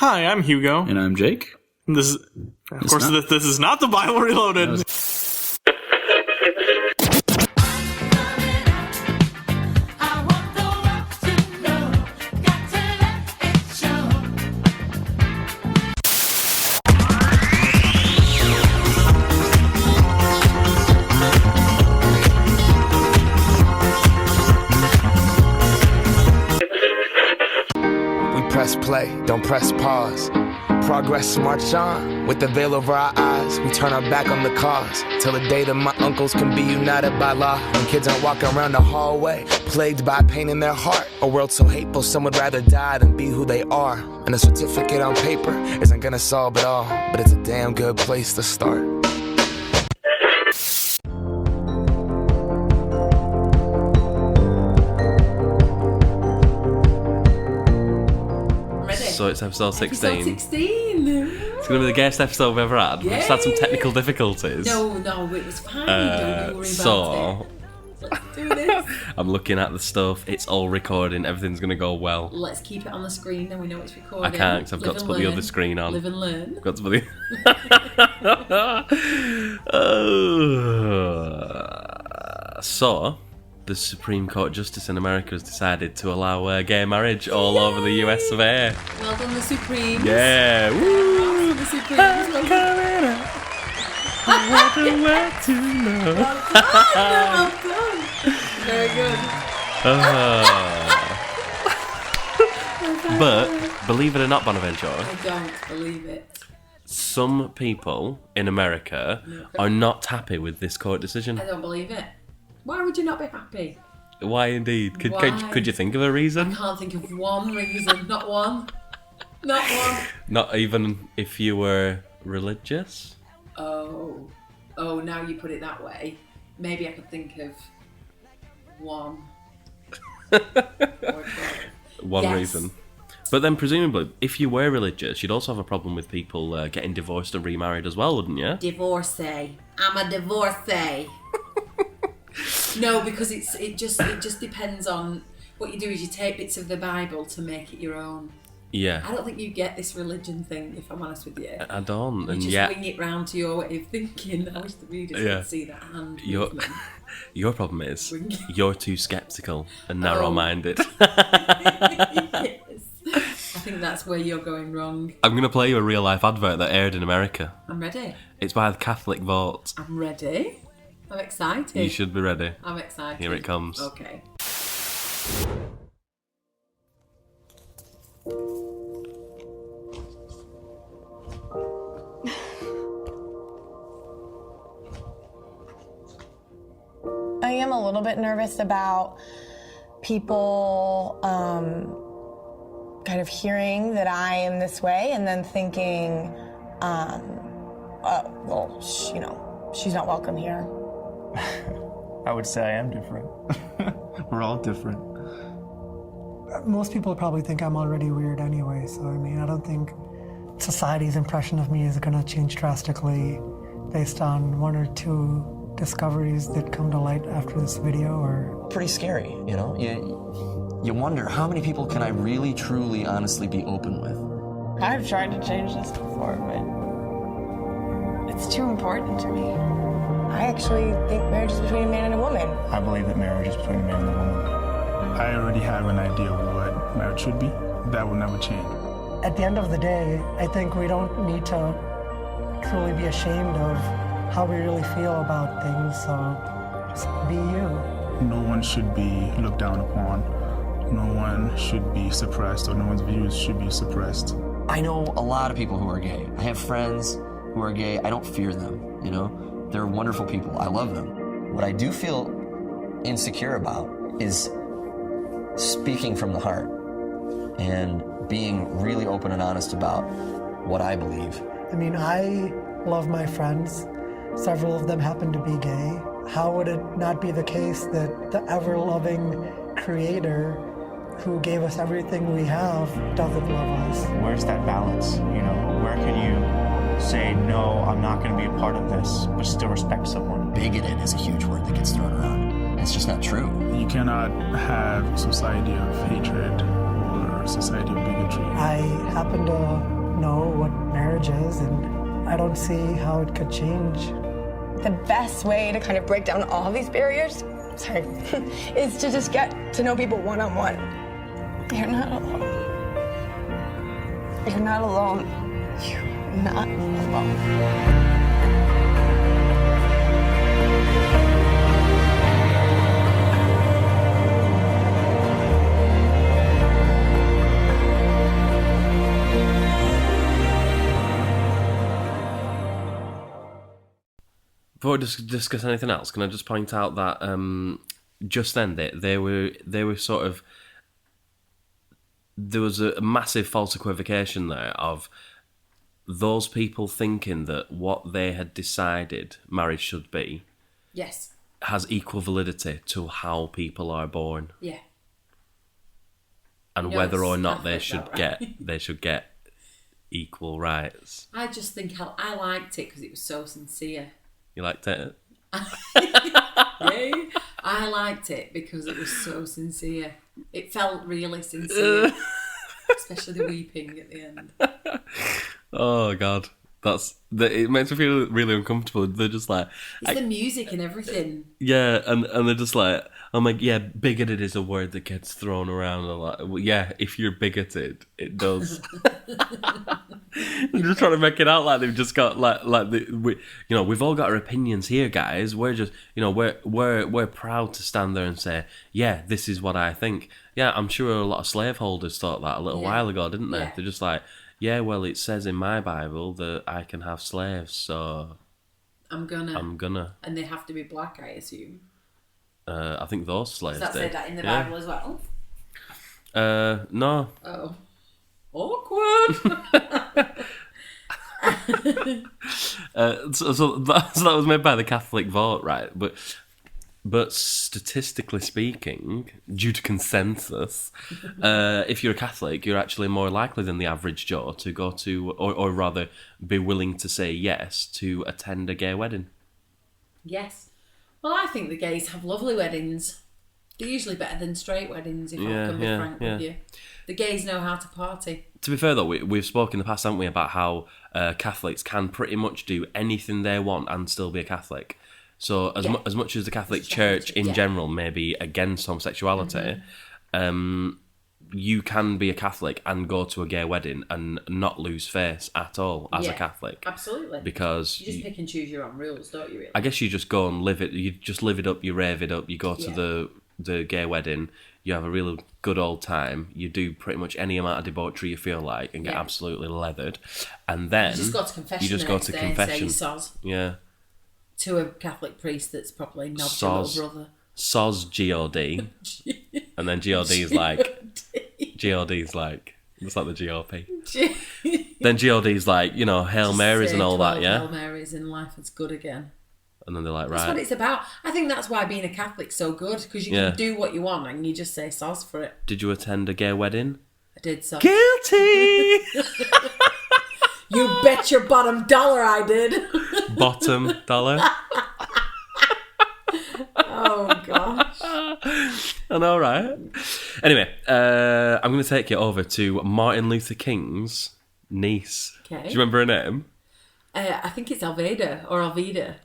Hi, I'm Hugo. And I'm Jake. This is, of course, this is not the Bible Reloaded. Press play, don't press pause. Progress march on, with the veil over our eyes. We turn our back on the cause, till the day that my uncles can be united by law. When kids aren't walking around the hallway, plagued by pain in their heart. A world so hateful, some would rather die than be who they are. And a certificate on paper isn't gonna solve it all, but it's a damn good place to start. So it's episode 16. Episode 16. It's going to be the gayest episode we've ever had. We've just had some technical difficulties. No, it was fine. Don't worry about it. Let's do this. I'm looking at the stuff. It's all recording. Everything's going to go well. Let's keep it on the screen, then we know it's recording. I can't, because I've got to put the other screen on. Live and learn. I've got to put the... So, the Supreme Court Justice in America has decided to allow gay marriage all over the US of A. Well done, the Supremes. Yeah, woo! The Supremes. Well done. Where to know. Well done. Very good. But, believe it or not, Bonaventure, I don't believe it. some people in America are not happy with this court decision. I don't believe it. Why would you not be happy? Why indeed? Why? Could you think of a I reason? can't think of one reason. Not one. Not one. Not even if you were religious? Oh, now you put it that way. Maybe I could think of one. One Yes. reason. But then presumably, if you were religious, you'd also have a problem with people getting divorced and remarried as well, wouldn't you? Divorcee. I'm a divorcee. No, because it just depends on what you do. Is you take bits of the Bible to make it your own. Yeah. I don't think you get this religion thing, if I'm honest with you. I don't. You And just yet, wing it round to your way of thinking. I wish the readers could see that hand movement. your problem is Wing. you're too sceptical and narrow-minded. Yes. I think that's where you're going wrong. I'm going to play you a real-life advert that aired in America. I'm ready. It's by the Catholic Vote. I'm ready. I'm excited. You should be ready. I'm excited. Here it comes. Okay. I am a little bit nervous about people kind of hearing that I am this way and then thinking, she's not welcome here. I would say I am different. We're all different. Most people probably think I'm already weird anyway, so I mean, I don't think society's impression of me is going to change drastically based on one or two discoveries that come to light after this video. Or pretty scary, you know? You wonder, how many people can I really, truly, honestly be open with? I've tried to change this before, but it's too important to me. I actually think marriage is between a man and a woman. I believe that marriage is between a man and a woman. I already have an idea of what marriage should be. That will never change. at the end of the day, I think we don't need to truly be ashamed of how we really feel about things, so just be you. No one should be looked down upon. No one should be suppressed, or no one's views should be suppressed. I know a lot of people who are gay. I have friends who are gay. I don't fear them, you know? They're wonderful people. I love them. What I do feel insecure about is speaking from the heart and being really open and honest about what I believe. I mean, I love my friends. Several of them happen to be gay. How would it not be the case that the ever-loving Creator who gave us everything we have doesn't love us? Where's that balance, you know? Where can you say, no, I'm not going to be a part of this, but still respect someone? Bigoted is a huge word that gets thrown around. It's just not true. You cannot have a society of hatred or our society of bigotry. I happen to know what marriage is, and I don't see how it could change. The best way to kind of break down all these barriers, is to just get to know people one-on-one. You're not alone. You're not alone. You're not alone. Before we discuss anything else, can I just point out that just then they were sort of, there was a massive false equivocation there of those people thinking that what they had decided marriage should be, Yes. has equal validity to how people are born, Yeah. and No, whether or it's not not they should get equal rights. I just think I liked it because it was so sincere. You liked it? Yay. I liked it because it was so sincere. It felt really sincere. Especially the weeping at the end. Oh God, it makes me feel really uncomfortable. They're just like, It's the music and everything. yeah, and they're just like, I'm like, yeah, bigoted is a word that gets thrown around a lot. Well, yeah, if you're bigoted, it does. I'm just trying to make it out like they've just got we've all got our opinions here, guys. We're just, we're proud to stand there and say, yeah, this is what I think. Yeah, I'm sure a lot of slaveholders thought that a little while ago, didn't they? Yeah. They're just like, yeah, well, it says in my Bible that I can have slaves, so I'm gonna. And they have to be black, I assume. I think those slaves Does that say did. that in the Bible as well? No. Oh. Awkward. So that was made by the Catholic vote, right? But statistically speaking, due to consensus, if you're a Catholic, you're actually more likely than the average Joe to go to, or rather, be willing to say yes to attend a gay wedding. Yes. Well, I think the gays have lovely weddings. They're usually better than straight weddings, if I can be frank with you. The gays know how to party. To be fair, though, we've spoken in the past, haven't we, about how Catholics can pretty much do anything they want and still be a Catholic. So as much as the Catholic Church in general may be against homosexuality, you can be a Catholic and go to a gay wedding and not lose face at all as a Catholic. Absolutely. Because you just pick and choose your own rules, don't you, really? I guess you just go and live it. You just live it up, you rave it up, you go to the gay wedding, you have a really good old time, you do pretty much any amount of debauchery you feel like and get absolutely leathered. And then you just go to confession. And say you soz. Yeah. To a Catholic priest that's probably not your little brother. Soz GOD. And then GOD's like, it's like the GOP. Then GOD's like, Hail Just Marys and all that, yeah? Hail Marys and life is good again. And then they're like, right. That's what it's about. I think that's why being a Catholic's so good, because you can do what you want and you just say soz for it. Did you attend a gay wedding? I did, soz. Guilty! You bet your bottom dollar I did. Bottom dollar? Oh, gosh. I know, right? Anyway, I'm going to take you over to Martin Luther King's niece. Okay. Do you remember her name? I think it's Alveda or Alveda.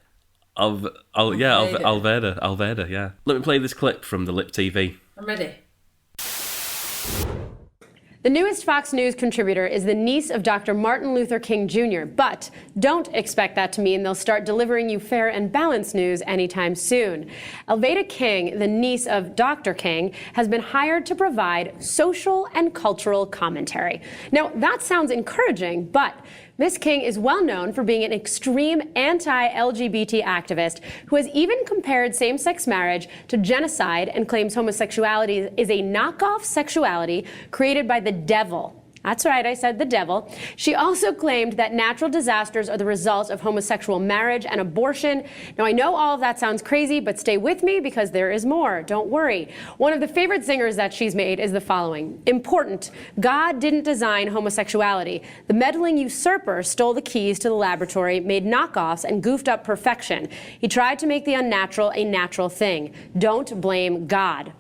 Alveda, yeah. Let me play this clip from the LipTV. I'm ready. The newest Fox News contributor is the niece of Dr. Martin Luther King Jr., but don't expect that to mean they'll start delivering you fair and balanced news anytime soon. Alveda King, the niece of Dr. King, has been hired to provide social and cultural commentary. Now, that sounds encouraging, but Ms. King is well known for being an extreme anti-LGBT activist who has even compared same-sex marriage to genocide and claims homosexuality is a knockoff sexuality created by the devil. That's right, I said the devil. She also claimed that natural disasters are the result of homosexual marriage and abortion. Now, I know all of that sounds crazy, but stay with me because there is more. Don't worry. One of the favorite singers that she's made is the following. Important. God didn't design homosexuality. The meddling usurper stole the keys to the laboratory, made knockoffs, and goofed up perfection. He tried to make the unnatural a natural thing. Don't blame God.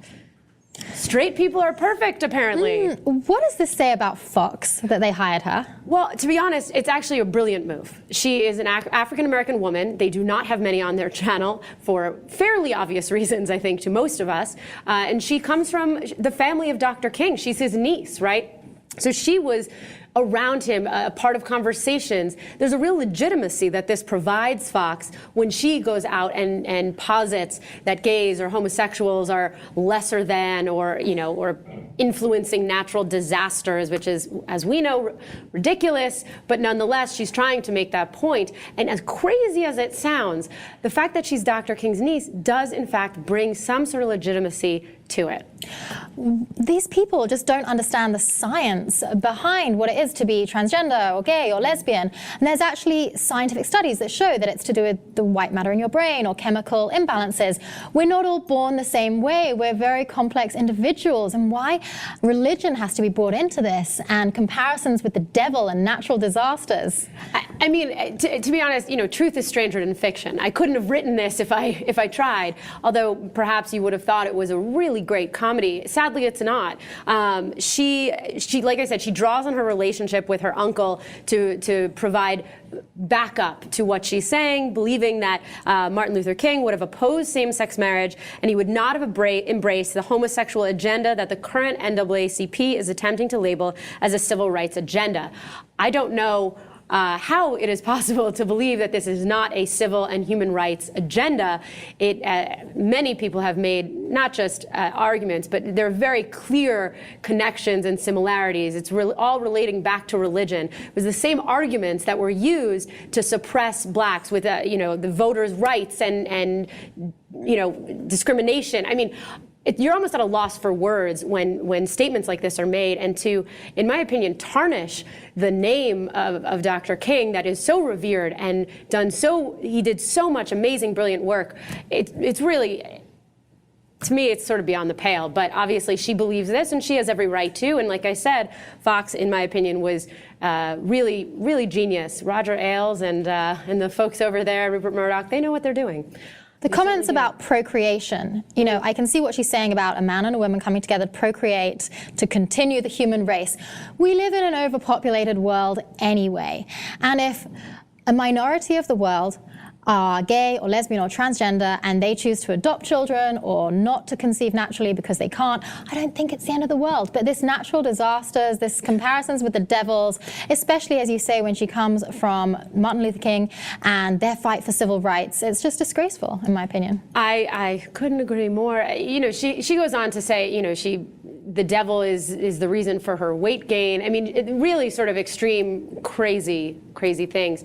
Straight people are perfect, apparently. What does this say about Fox that they hired her? Well, to be honest, it's actually a brilliant move. She is an African-American woman. They do not have many on their channel for fairly obvious reasons, I think, to most of us. And she comes from the family of Dr. King. She's his niece, right? So she was around him, a part of conversations. There's a real legitimacy that this provides Fox when she goes out and posits that gays or homosexuals are lesser than, or or influencing natural disasters, which is, as we know, ridiculous. But nonetheless, she's trying to make that point. And as crazy as it sounds, the fact that she's Dr. King's niece does, in fact, bring some sort of legitimacy to it. These people just don't understand the science behind what it is to be transgender or gay or lesbian. And there's actually scientific studies that show that it's to do with the white matter in your brain or chemical imbalances. We're not all born the same way. We're very complex individuals. And why religion has to be brought into this, and comparisons with the devil and natural disasters. I mean, to be honest, truth is stranger than fiction. I couldn't have written this if I tried, although perhaps you would have thought it was a really great comedy. Sadly, it's not. She, like I said, she draws on her relationship with her uncle to provide backup to what she's saying, believing that Martin Luther King would have opposed same-sex marriage and he would not have embraced the homosexual agenda that the current NAACP is attempting to label as a civil rights agenda. I don't know how it is possible to believe that this is not a civil and human rights agenda. Many people have made not just arguments, but there are very clear connections and similarities. It's all relating back to religion. It was the same arguments that were used to suppress blacks with the voters' rights and discrimination. I mean, you're almost at a loss for words when statements like this are made, and to, in my opinion, tarnish the name of Dr. King that is so revered and he did so much amazing, brilliant work. It's really, to me, it's sort of beyond the pale. But obviously she believes this, and she has every right to. And like I said, Fox, in my opinion, was really, really genius. Roger Ailes and the folks over there, Rupert Murdoch, they know what they're doing. The comments about procreation, I can see what she's saying about a man and a woman coming together to procreate, to continue the human race. We live in an overpopulated world anyway. And if a minority of the world are gay or lesbian or transgender and they choose to adopt children or not to conceive naturally because they can't, I don't think it's the end of the world. But this natural disasters, this comparisons with the devils, especially as you say when she comes from Martin Luther King and their fight for civil rights, it's just disgraceful, in my opinion. I couldn't agree more. She goes on to say, the devil is the reason for her weight gain. I mean, really sort of extreme, crazy things.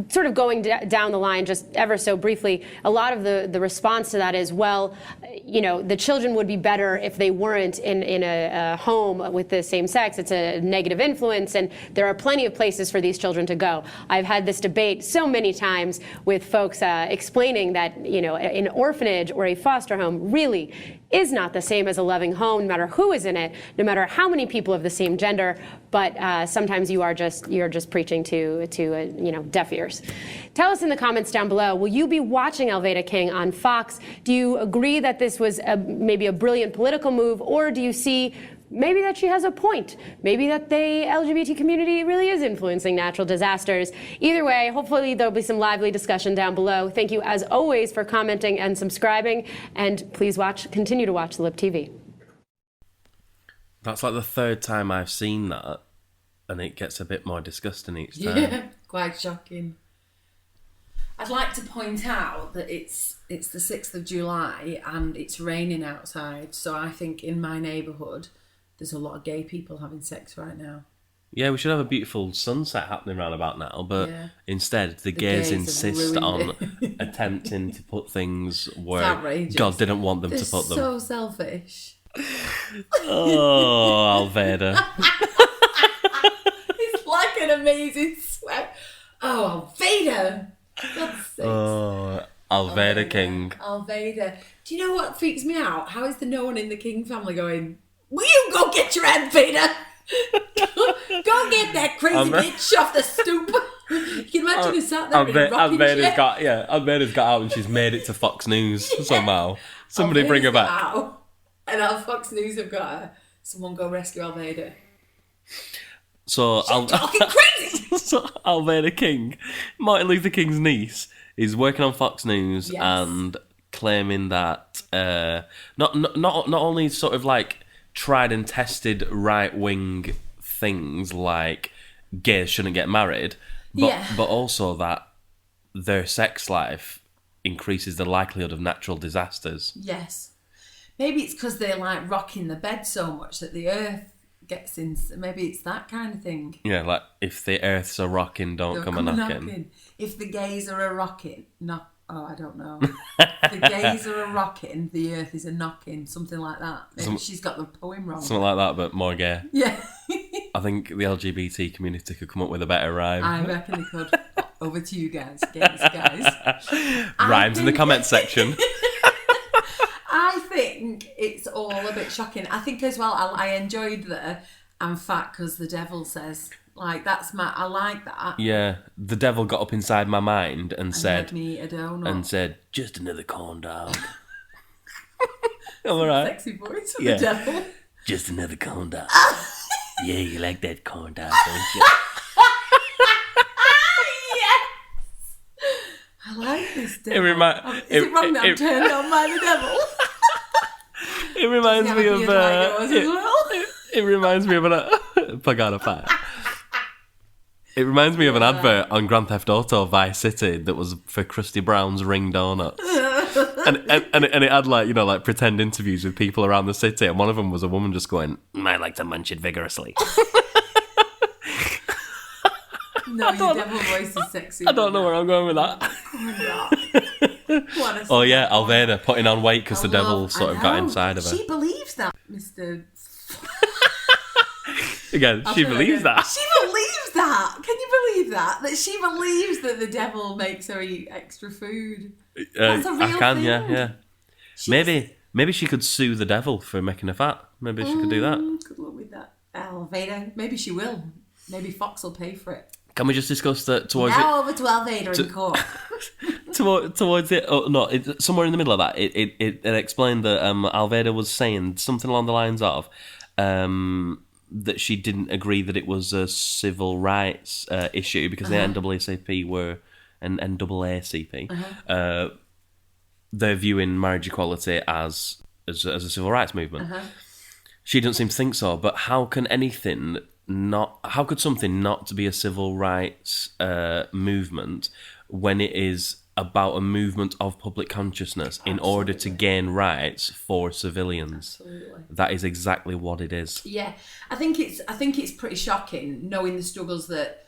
Sort of going down the line just ever so briefly, a lot of the response to that is, well, the children would be better if they weren't in a home with the same sex. It's a negative influence, and there are plenty of places for these children to go. I've had this debate so many times with folks explaining that, an orphanage or a foster home really is not the same as a loving home, no matter who is in it, no matter how many people of the same gender. But sometimes you're just preaching to deaf ears. Tell us in the comments down below, will you be watching Alveda King on Fox? Do you agree that this was maybe a brilliant political move, or do you see maybe that she has a point? Maybe that the LGBT community really is influencing natural disasters. Either way, hopefully there'll be some lively discussion down below. Thank you, as always, for commenting and subscribing. And please continue to watch LipTV. That's like the third time I've seen that, and it gets a bit more disgusting each time. Yeah, quite shocking. I'd like to point out that it's the 6th of July and it's raining outside, so I think in my neighbourhood there's a lot of gay people having sex right now. Yeah, we should have a beautiful sunset happening around about now, but instead the gays insist on attempting to put things where God didn't want them to put them. So selfish. Oh, Alveda. It's like an amazing sweat. Oh, Alveda! God's sakes. Oh, Alveda King. Alveda. Do you know what freaks me out? How is there no one in the King family going, will you go get your Alveda? Go get that crazy bitch off the stoop. You can imagine her sat there in a rocking chair. Alveda's got out and she's made it to Fox News somehow. Somebody bring her back. And our Fox News have got someone go rescue Almeida. So Talking crazy. So Almeida King, Martin Luther King's niece, is working on Fox News and claiming that not only sort of like tried and tested right wing things like gays shouldn't get married, but also that their sex life increases the likelihood of natural disasters. Yes. Maybe it's because they like rocking the bed so much that the earth gets in. Maybe it's that kind of thing. Yeah, like if the earth's a rocking, don't come a knocking. If the gays are a rocking, I don't know. If the gays are a rocking, the earth is a knocking, something like that. Maybe she's got the poem wrong. Something like that, but more gay. Yeah. I think the LGBT community could come up with a better rhyme. I reckon they could. Over to you guys, guys. Rhymes in the comments section. I think it's all a bit shocking. I think as well, I enjoyed the "I'm fat because the devil says." Like, I like that. Yeah, the devil got up inside my mind and said, made me a donut. And said, just another corn dog. All right. Sexy voice for the devil. Just another corn dog. Yeah, you like that corn dog, don't you? I like this devil. Is it wrong that I'm turned on by the devil? It reminds me of it reminds me of an Pagano Fire. It reminds me of an advert on Grand Theft Auto Vice City that was for Krusty Brown's Ring Donuts. and it had like pretend interviews with people around the city, and one of them was a woman just going, I like to munch it vigorously. No, your devil voice is sexy. I don't know where I'm going with that. Oh yeah, Almeida putting on weight because the devil sort of got inside of her. She believes that, Mr. Again, she believes that. She believes that. Can you believe that? That she believes that the devil makes her eat extra food. That's a real thing. Yeah. Maybe she could sue the devil for making her fat. Maybe she could do that. Good luck with that, Almeida. Maybe she will. Maybe Fox will pay for it. Can we just discuss that towards now over to Almeida in court. towards it? Oh no, somewhere in the middle of that, it explained that Almeida was saying something along the lines of that she didn't agree that it was a civil rights issue because the NAACP were an NAACP. They're viewing marriage equality as a civil rights movement. She doesn't seem to think so. But how could something not to be a civil rights movement when it is about a movement of public consciousness in order to gain rights for civilians? Absolutely. That is exactly what it is. Yeah, I think it's pretty shocking knowing the struggles that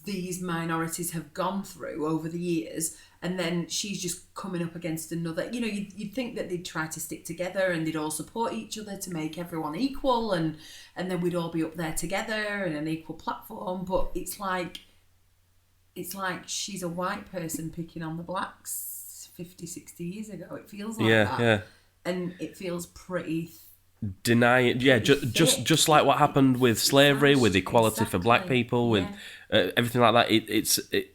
these minorities have gone through over the years, and then she's just coming up against another. You know, you'd think that they'd try to stick together and they'd all support each other to make everyone equal, and then we'd all be up there together in an equal platform. But it's like she's a white person picking on the blacks 50, 60 years ago. It feels like that. Yeah. And it feels pretty... Denying, just like what happened with slavery, with equality for black people, with everything like that.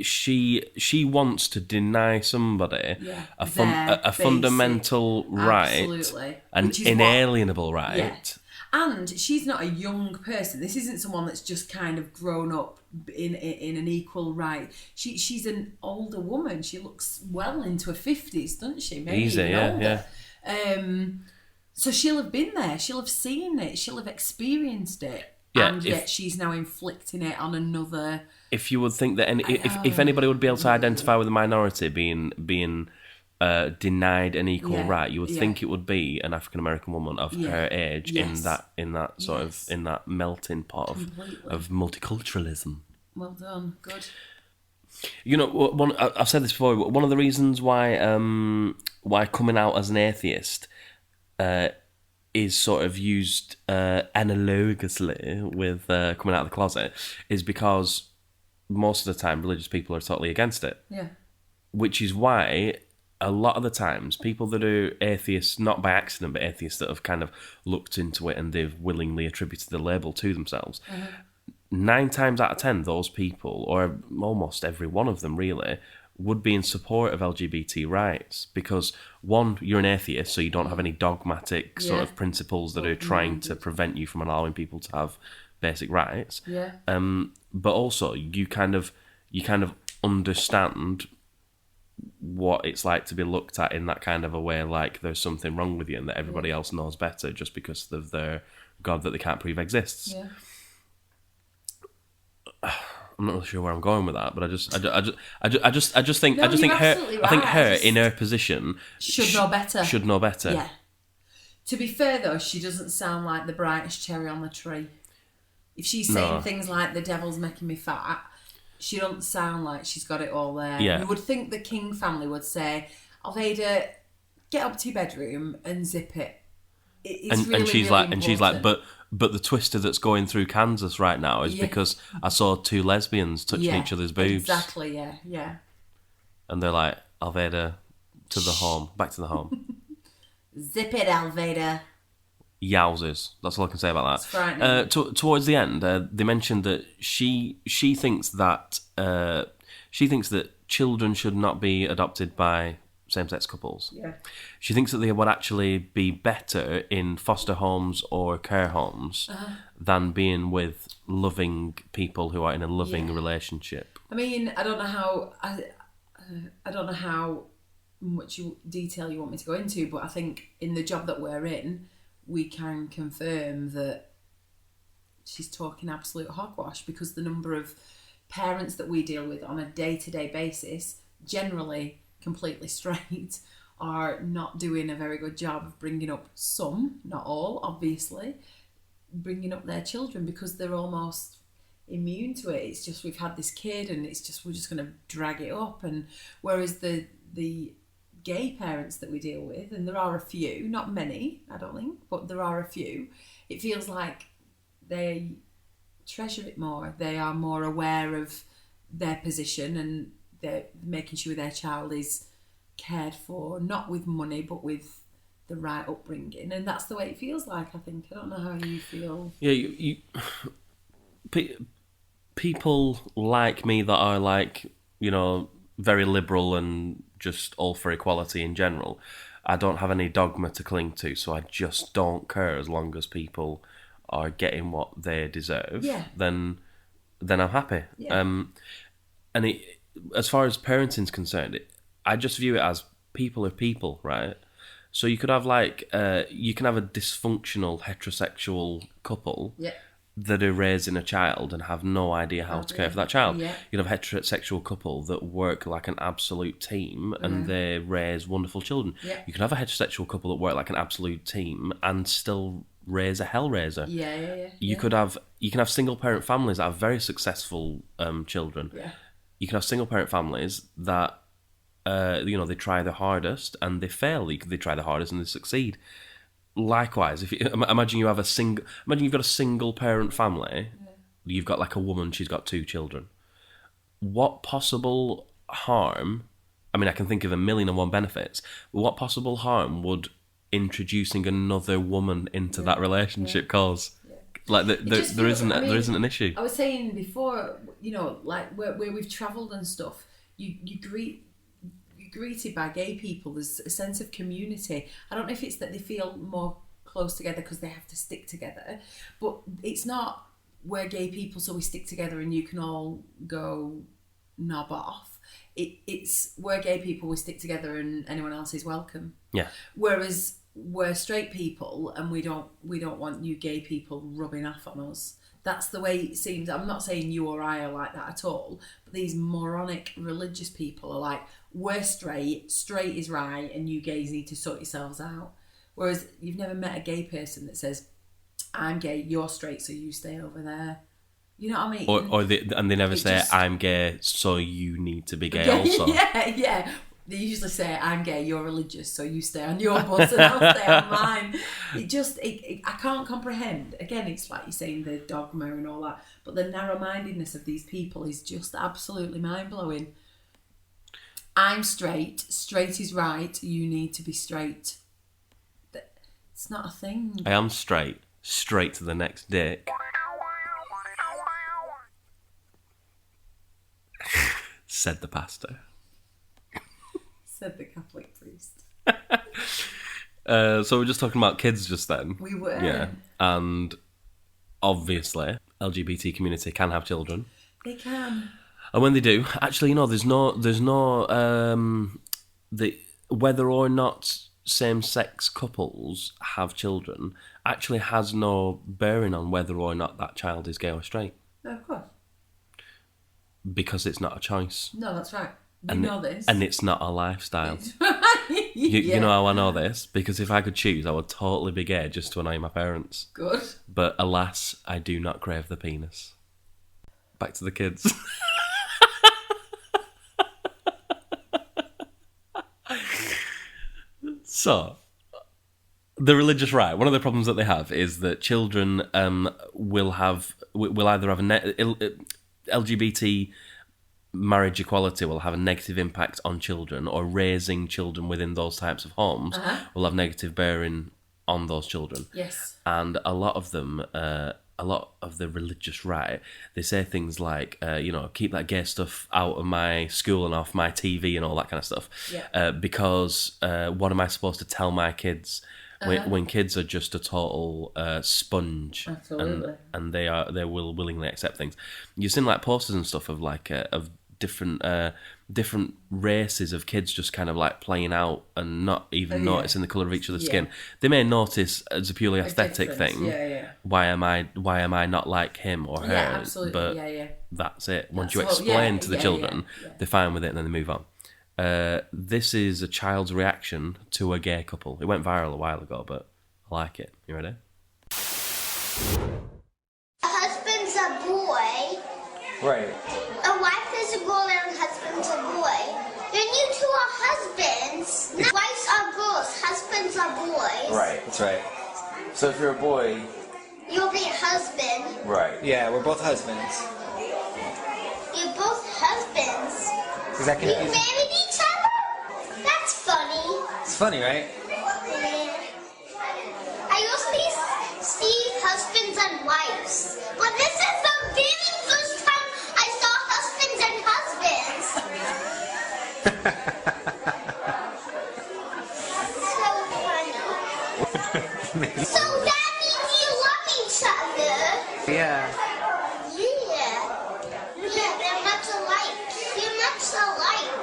She wants to deny somebody a fundamental right, an inalienable right. Yeah. And she's not a young person. This isn't someone that's just kind of grown up in an equal right. She's an older woman. She looks well into her 50s, doesn't she? Maybe even older. So she'll have been there. She'll have seen it. She'll have experienced it. Yeah, and yet she's now inflicting it on another. If you would think that if anybody would be able to identify with a minority being denied an equal right, you would think it would be an African American woman of her age in that sort of in that melting pot of multiculturalism. Well done, good. You know, I've said this before. One of the reasons why coming out as an atheist is sort of used analogously with coming out of the closet is because most of the time religious people are totally against it. Yeah. Which is why a lot of the times people that are atheists, not by accident, but atheists that have kind of looked into it and they've willingly attributed the label to themselves, 9 times out of 10, those people, or almost every one of them really, would be in support of LGBT rights because, one, you're an atheist, so you don't have any dogmatic sort of principles that are trying to prevent you from allowing people to have basic rights. Yeah. But also, you kind of understand what it's like to be looked at in that kind of a way, like there's something wrong with you and that everybody else knows better just because of their God that they can't prove exists. Yeah. I'm not really sure where I'm going with that, but I just think No, you're absolutely I think right. her in her position Should know better. Should know better. Yeah. To be fair though, she doesn't sound like the brightest cherry on the tree. If she's saying things like the devil's making me fat, she doesn't sound like she's got it all there. Yeah. You would think the King family would say, Alveda, get up to your bedroom and zip it. It's really, and she's really like, important. and she's like, but the twister that's going through Kansas right now is because I saw two lesbians touching each other's boobs. Exactly, yeah. And they're like, Alveda, to the home, back to the home. Zip it, Alveda. Yowzers. That's all I can say about that. It's frightening. Towards the end, they mentioned that she thinks that children should not be adopted by same-sex couples. Yeah. She thinks that they would actually be better in foster homes or care homes than being with loving people who are in a loving relationship. I mean, I don't know how much detail you want me to go into, but I think in the job that we're in, we can confirm that she's talking absolute hogwash, because the number of parents that we deal with on a day-to-day basis, generally completely straight, are not doing a very good job of bringing up some, not all, obviously, bringing up their children, because they're almost immune to it. It's just, we've had this kid and it's just, we're just going to drag it up. And whereas the gay parents that we deal with, and there are a few, not many, I don't think, but there are a few, it feels like they treasure it more. They are more aware of their position, and they're making sure their child is cared for, not with money, but with the right upbringing. And that's the way it feels like, I think. I don't know how you feel. Yeah, people like me that are like, very liberal and just all for equality in general, I don't have any dogma to cling to, so I just don't care as long as people are getting what they deserve. Yeah. Then I'm happy. Yeah. And as far as parenting's concerned, I just view it as people are people, right? So you could have you can have a dysfunctional heterosexual couple that are raising a child and have no idea how to care for that child. Yeah. You'd have a heterosexual couple that work like an absolute team and they raise wonderful children. Yeah. You can have a heterosexual couple that work like an absolute team and still raise a hellraiser. Yeah. You can have single parent families that have very successful children. Yeah. You can have single parent families that they try their hardest and they fail. They try their hardest and they succeed. Likewise, if you imagine you've got a single parent family, you've got like a woman, she's got 2 children. What possible harm? I mean, I can think of 1,000,001 benefits. But what possible harm would introducing another woman into that relationship cause? Like there isn't an issue. I was saying before, like where we've travelled and stuff, you're greeted by gay people. There's a sense of community. I don't know if it's that they feel more close together because they have to stick together, but it's not we're gay people so we stick together and you can all go knob off. It's we're gay people, we stick together and anyone else is welcome. Yeah. Whereas we're straight people and we don't want you gay people rubbing off on us. That's the way it seems. I'm not saying you or I are like that at all, but these moronic religious people are like, we're straight is right, and you gays need to sort yourselves out. Whereas you've never met a gay person that says, I'm gay, you're straight, so you stay over there. You know what I mean? And they never say, I'm gay, so you need to be gay also. Yeah. They usually say, I'm gay, you're religious, so you stay on your bus and I'll stay on mine. I can't comprehend. Again, it's like you're saying the dogma and all that, but the narrow-mindedness of these people is just absolutely mind-blowing. I'm straight is right, you need to be straight. It's not a thing. I am straight to the next dick. Said the pastor. said the Catholic priest. So we're just talking about kids just then. We were. Yeah. And obviously, LGBT community can have children. They can. And when they do, actually, there's no whether or not same-sex couples have children actually has no bearing on whether or not that child is gay or straight. No, of course. Because it's not a choice. No, that's right. We know this. And it's not a lifestyle. Yeah. You know how I know this? Because if I could choose, I would totally be gay just to annoy my parents. Good. But alas, I do not crave the penis. Back to the kids. So, the religious right, one of the problems that they have is that children will either have LGBT marriage equality will have a negative impact on children, or raising children within those types of homes will have negative bearing on those children. Yes. And a lot of them, a lot of the religious right, they say things like, keep that gay stuff out of my school and off my TV and all that kind of stuff. Yeah. Because what am I supposed to tell my kids when kids are just a total sponge? Absolutely. And they will willingly accept things. You've seen like posters and stuff of like of different races of kids just kind of like playing out and not even noticing the colour of each other's skin. They may notice as a purely aesthetic thing. Yeah. Why am I not like him or her? Yeah, absolutely. But that's it. Once you explain to the children, they're fine with it and then they move on. This is a child's reaction to a gay couple. It went viral a while ago, but I like it. You ready? A husband's a boy. Right. A wife is a girl and a husband's a boy. Then you two are husbands. Wives are girls, husbands are boys. Right, that's right. So if you're a boy... You'll be a husband. Right. Yeah, we're both husbands. You're both husbands. Is that You confusing? married each other? That's funny. It's funny, right? I usually see husbands and wives. But this is the very first time I saw husbands and husbands. So funny. So that means you love each other. Yeah. Yeah, they're much alike. You're much alike.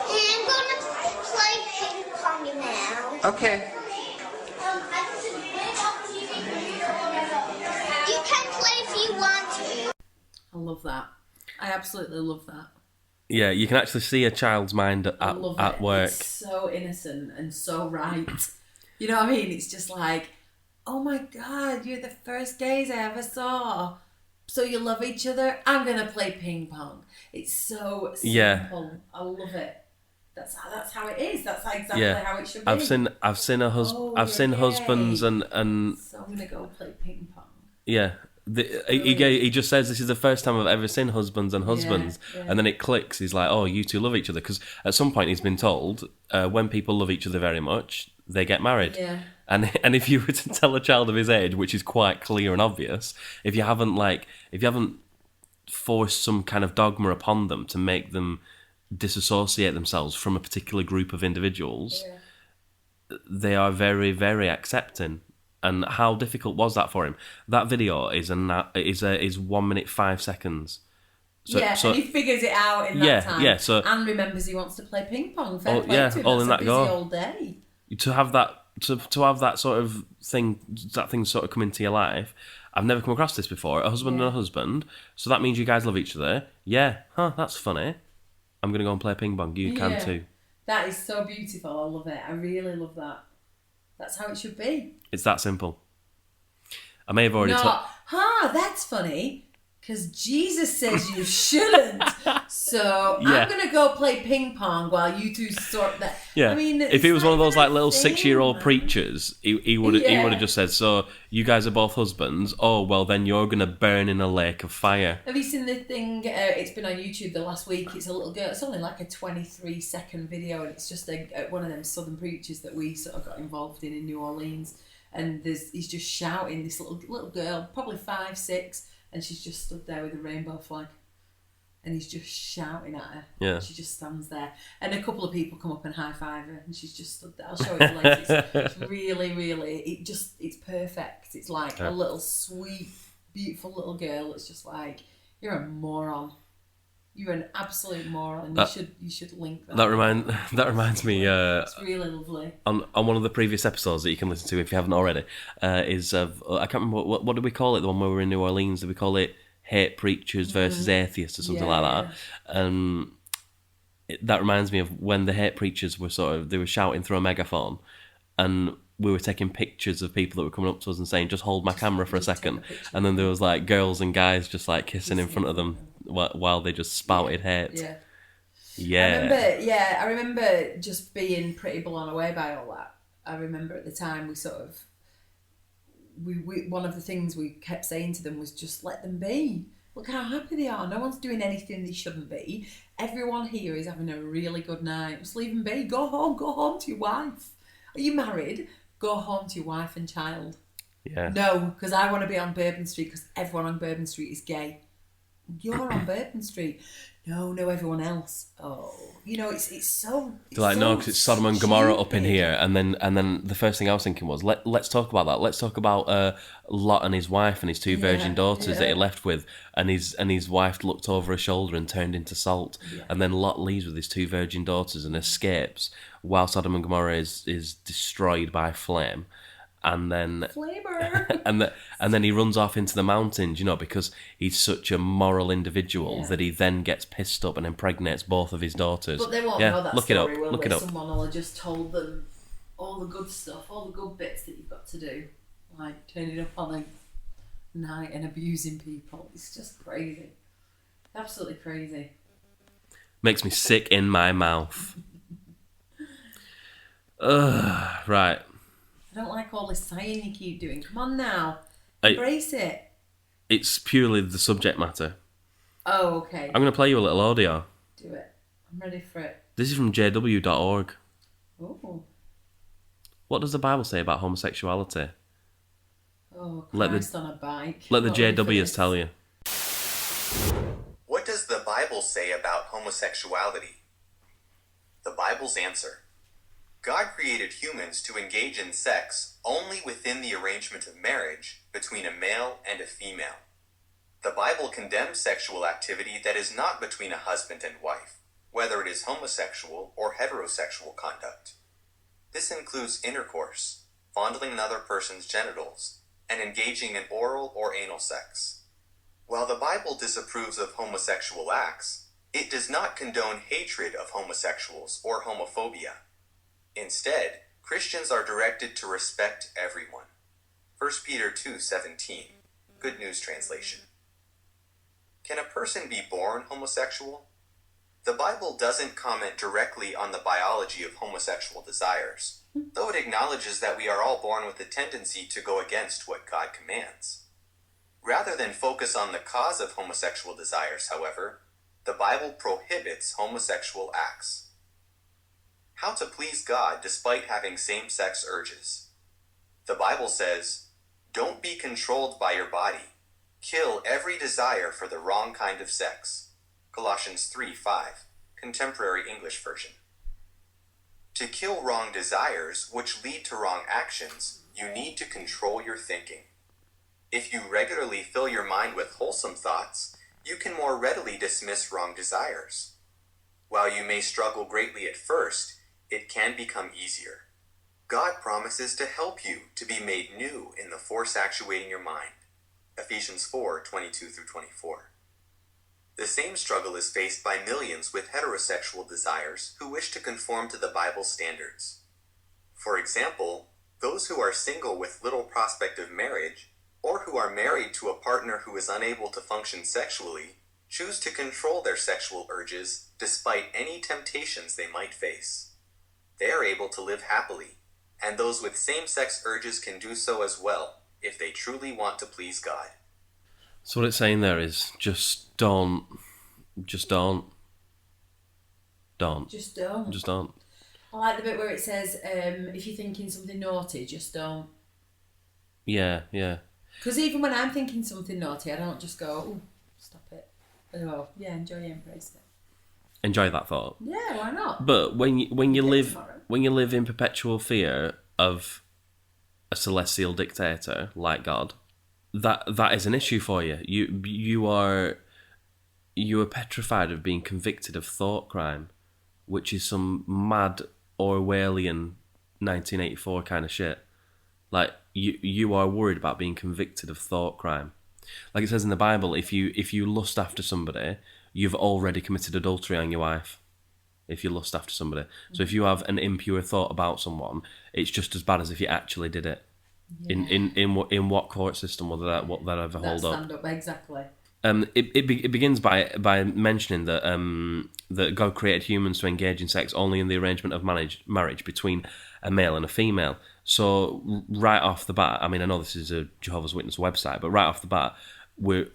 And I'm gonna play ping pong now. Okay. You can play if you want to. I love that. I absolutely love that. Yeah, you can actually see a child's mind I love at it. work. It's so innocent and so right. You know what I mean? It's just like, oh my God, you're the first gays I ever saw. So you love each other? I'm going to play ping pong. It's so simple. Yeah. I love it. That's how it is. That's exactly how it should be. I've seen husbands and So I'm going to go play ping pong. yeah. He just says this is the first time I've ever seen husbands and husbands, and then it clicks. He's like, oh, you two love each other, because at some point he's been told when people love each other very much, they get married. Yeah. And if you were to tell a child of his age, which is quite clear and obvious, if you haven't forced some kind of dogma upon them to make them disassociate themselves from a particular group of individuals, they are very, very accepting. And how difficult was that for him? That video is 1 minute 5 seconds. So, and he figures it out in that time. Yeah, so and remembers he wants to play ping pong. Fair play to him. all That's in a that busy go. old day. To have that sort of thing, sort of come into your life. I've never come across this before. A husband and a husband. So that means you guys love each other. Yeah. Huh, that's funny. I'm going to go and play ping pong. You can too. That is so beautiful. I love it. I really love that. That's how it should be. It's that simple. I may have already that's funny. Because Jesus says you shouldn't. So I'm going to go play ping pong while you two sort that. Yeah. I mean, if he was one of those like little 6-year-old preachers, he would have just said, so you guys are both husbands. Oh, well, then you're going to burn in a lake of fire. Have you seen the thing? It's been on YouTube the last week. It's a little girl. It's only like a 23-second video, and it's just one of them southern preachers that we sort of got involved in New Orleans. And he's just shouting, this little girl, probably 5, 6, and she's just stood there with a rainbow flag. and he's just shouting at her. Yeah. She just stands there. And a couple of people come up and high-five her, and she's just stood there. I'll show you the legs. It's really, really, it's perfect. It's like a little sweet, beautiful little girl. It's just like, you're a moron. You're an absolute moron. You should link that. That reminds me. It's really lovely. On one of the previous episodes that you can listen to if you haven't already, is of I can't remember what did we call it, the one where we were in New Orleans. Did we call it Hate Preachers versus Atheists or something like that? That reminds me of when the hate preachers were they were shouting through a megaphone, and we were taking pictures of people that were coming up to us and saying, "Just hold my camera for a second," and then there was like girls and guys just like kissing in front of them while they just spouted hate. I remember just being pretty blown away by all that. I remember at the time we one of the things we kept saying to them was just let them be. Look how happy they are. No one's doing anything they shouldn't be. Everyone here is having a really good night. Just leave them be. Go home to your wife. Are you married? Go home to your wife and child. Yeah. No, because I want to be on Bourbon Street because everyone on Bourbon Street is gay. You're on Bourbon Street. No, everyone else. Oh, it's so. They're like, no, because it's Sodom and Gomorrah up in here, and then the first thing I was thinking was, let's talk about that. Let's talk about Lot and his wife and his two virgin daughters that he left with, and his wife looked over her shoulder and turned into salt, and then Lot leaves with his two virgin daughters and escapes, while Sodom and Gomorrah is destroyed by flame. And then and then he runs off into the mountains, because he's such a moral individual that he then gets pissed up and impregnates both of his daughters. But they won't know that story, look it up. Someone will have just told them all the good stuff, all the good bits that you've got to do, like turning up on a night and abusing people. It's just crazy, absolutely crazy. Makes me sick in my mouth. Right. I don't like all this sighing you keep doing. Come on now. Embrace it. It's purely the subject matter. Oh, okay. I'm going to play you a little audio. Do it. I'm ready for it. This is from jw.org. Oh. What does the Bible say about homosexuality? Oh, Christ on a bike. Let the JWs tell you. What does the Bible say about homosexuality? The Bible's answer. God created humans to engage in sex only within the arrangement of marriage between a male and a female. The Bible condemns sexual activity that is not between a husband and wife, whether it is homosexual or heterosexual conduct. This includes intercourse, fondling another person's genitals, and engaging in oral or anal sex. While the Bible disapproves of homosexual acts, it does not condone hatred of homosexuals or homophobia. Instead, Christians are directed to respect everyone. 1 Peter 2:17, Good News Translation. Can a person be born homosexual? The Bible doesn't comment directly on the biology of homosexual desires, though it acknowledges that we are all born with a tendency to go against what God commands. Rather than focus on the cause of homosexual desires, however, the Bible prohibits homosexual acts. How to please God despite having same-sex urges. The Bible says, "Don't be controlled by your body. Kill every desire for the wrong kind of sex." Colossians 3:5, Contemporary English Version. To kill wrong desires, which lead to wrong actions, you need to control your thinking. If you regularly fill your mind with wholesome thoughts, you can more readily dismiss wrong desires. While you may struggle greatly at first, it can become easier. God promises to help you to be made new in the force actuating your mind. Ephesians 4:22-24. The same struggle is faced by millions with heterosexual desires who wish to conform to the Bible's standards. For example, those who are single with little prospect of marriage, or who are married to a partner who is unable to function sexually, choose to control their sexual urges despite any temptations they might face. They are able to live happily, and those with same-sex urges can do so as well, if they truly want to please God. So what it's saying there is, just don't. Just don't. I like the bit where it says, if you're thinking something naughty, just don't. Yeah. Because even when I'm thinking something naughty, I don't just go, "Oh, stop it." Oh, yeah, enjoy it, embrace it. Enjoy that thought. Yeah, why not? But when you live in perpetual fear of a celestial dictator like God, that is an issue for you. You are petrified of being convicted of thought crime, which is some mad Orwellian 1984 kind of shit. Like you are worried about being convicted of thought crime. Like it says in the Bible, if you lust after somebody, you've already committed adultery on your wife. If you lust after somebody. So if you have an impure thought about someone, it's just as bad as if you actually did it. Yeah. In what court system will that ever hold up? Stand up, exactly. It begins by mentioning that that God created humans to engage in sex only in the arrangement of marriage between a male and a female. So right off the bat, I mean, I know this is a Jehovah's Witness website, but right off the bat, we're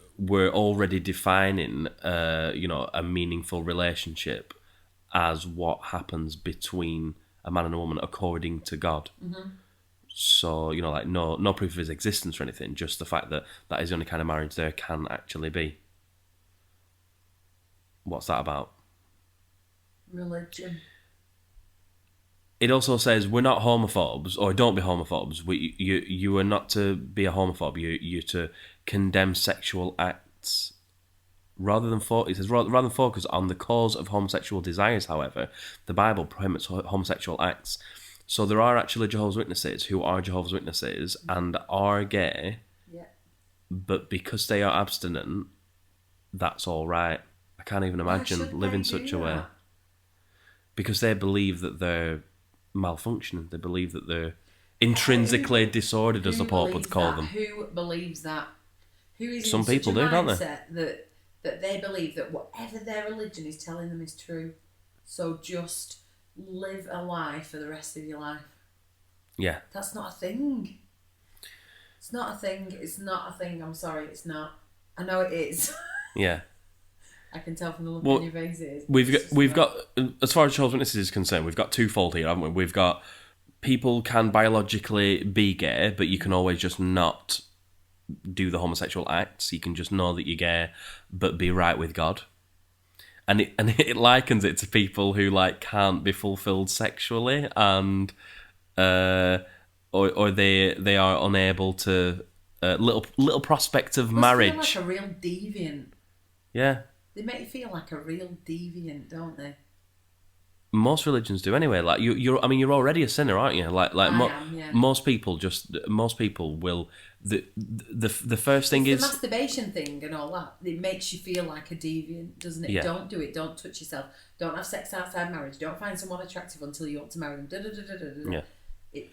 already defining a meaningful relationship as what happens between a man and a woman according to God. Mm-hmm. So, like no proof of his existence or anything, just the fact that is the only kind of marriage there can actually be. What's that about? Religion. It also says we're not homophobes, or don't be homophobes. You are not to be a homophobe. You're to condemn sexual acts. Rather than focus on the cause of homosexual desires, however, the Bible prohibits homosexual acts. So there are actually Jehovah's Witnesses who are Jehovah's Witnesses and are gay, but because they are abstinent, that's all right. I can't even imagine living such a way. Because they believe that they're malfunctioning. They believe that they're intrinsically disordered, as the Pope would call them. Who believes that? Who is Some in people such a do, don't they? mindset that they believe that whatever their religion is telling them is true. So just live a lie for the rest of your life. Yeah. That's not a thing. It's not a thing. It's not a thing. I'm sorry, it's not. I know it is. Yeah. I can tell from the look on your faces. We've got, as far as Jehovah's Witnesses is concerned, we've got twofold here, haven't we? We've got people can biologically be gay, but you can always just not do the homosexual acts. You can just know that you're gay, but be right with God. And it likens it to people who can't be fulfilled sexually, and or they are unable to little prospect of marriage. They feel like a real deviant. Yeah. They make you feel like a real deviant, don't they? Most religions do anyway. Like you're already a sinner, aren't you? Most people will. The first thing is the masturbation thing and all that. It makes you feel like a deviant, doesn't it? Yeah. Don't do it. Don't touch yourself. Don't have sex outside marriage. Don't find someone attractive until you want to marry them. Yeah.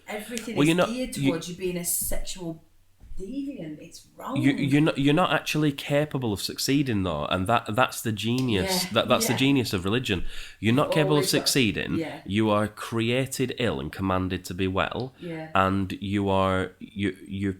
Everything is geared towards you being a sexual deviant. It's wrong. You're not actually capable of succeeding though, and that's the genius. That's the genius of religion. You're not capable of succeeding. Yeah. You are created ill and commanded to be well. Yeah. And you